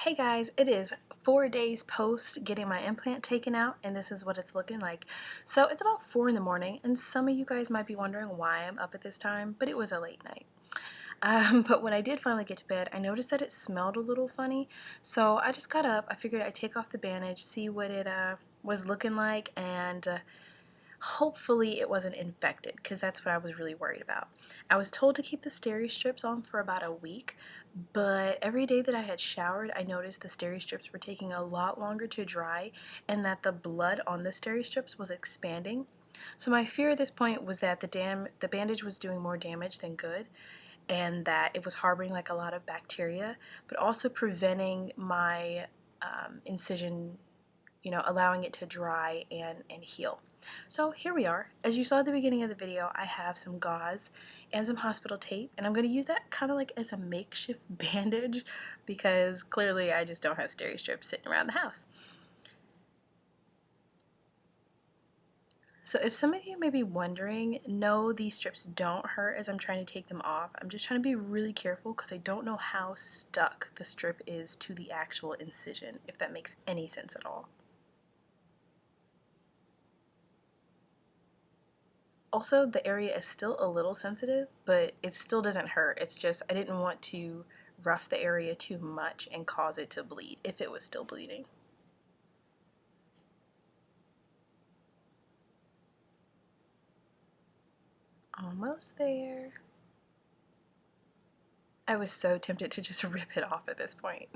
Hey guys, it is 4 days post getting my implant taken out, and this is what it's looking like. So it's about 4 in the morning, and some of you guys might be wondering why I'm up at this time, but it was a late night. But when I did finally get to bed, I noticed that it smelled a little funny, so I just got up. I figured I'd take off the bandage, see what it was looking like, and hopefully it wasn't infected, because that's what I was really worried about. I was told to keep the steri strips on for about a week, but every day that I had showered, I noticed the steri strips were taking a lot longer to dry and that the blood on the steri strips was expanding. So my fear at this point was that the bandage was doing more damage than good, and that it was harboring like a lot of bacteria, but also preventing my incision, allowing it to dry and heal. So here we are. As you saw at the beginning of the video, I have some gauze and some hospital tape, and I'm going to use that kind of like as a makeshift bandage because clearly I just don't have steri strips sitting around the house. So if some of you may be wondering, no, these strips don't hurt as I'm trying to take them off. I'm just trying to be really careful because I don't know how stuck the strip is to the actual incision, if that makes any sense at all. Also, the area is still a little sensitive, but it still doesn't hurt. It's just I didn't want to rough the area too much and cause it to bleed if it was still bleeding. Almost there. I was so tempted to just rip it off at this point.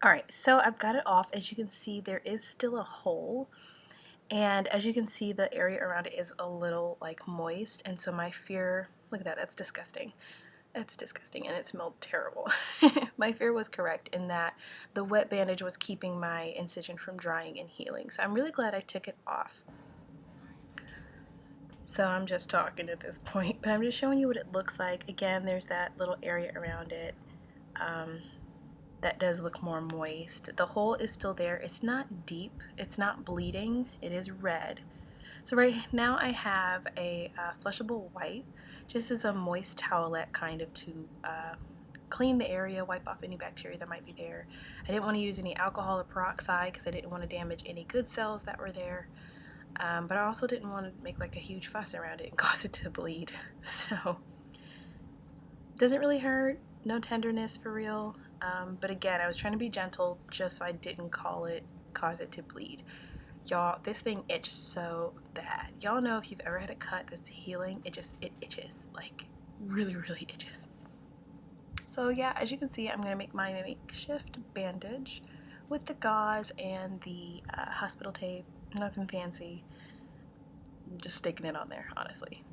Alright, so I've got it off. As you can see, there is still a hole. And as you can see, the area around it is a little like moist. And so my fear, look at that, that's disgusting. That's disgusting and it smelled terrible. My fear was correct in that the wet bandage was keeping my incision from drying and healing. So I'm really glad I took it off. So I'm just talking at this point, but I'm just showing you what it looks like. Again, there's that little area around it. That does look more moist. The hole is still there. It's not deep. It's not bleeding. It is red. So right now I have a flushable wipe, just as a moist towelette kind of to clean the area, wipe off any bacteria that might be there. I didn't want to use any alcohol or peroxide because I didn't want to damage any good cells that were there. But I also didn't want to make like a huge fuss around it and cause it to bleed. So doesn't really hurt, no tenderness for real. But again, I was trying to be gentle just so I didn't cause it to bleed. Y'all, this thing itches so bad. Y'all know if you've ever had a cut that's healing, it itches, like really, really itches. So yeah, as you can see, I'm gonna make my makeshift bandage with the gauze and the hospital tape. Nothing fancy. I'm just sticking it on there, honestly.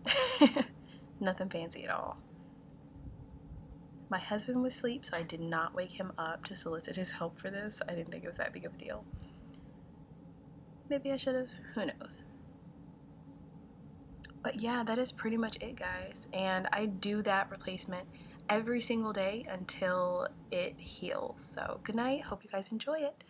Nothing fancy at all. My husband was asleep, so I did not wake him up to solicit his help for this. I didn't think it was that big of a deal. Maybe I should have. Who knows? But yeah, that is pretty much it, guys. And I do that replacement every single day until it heals. So good night. Hope you guys enjoy it.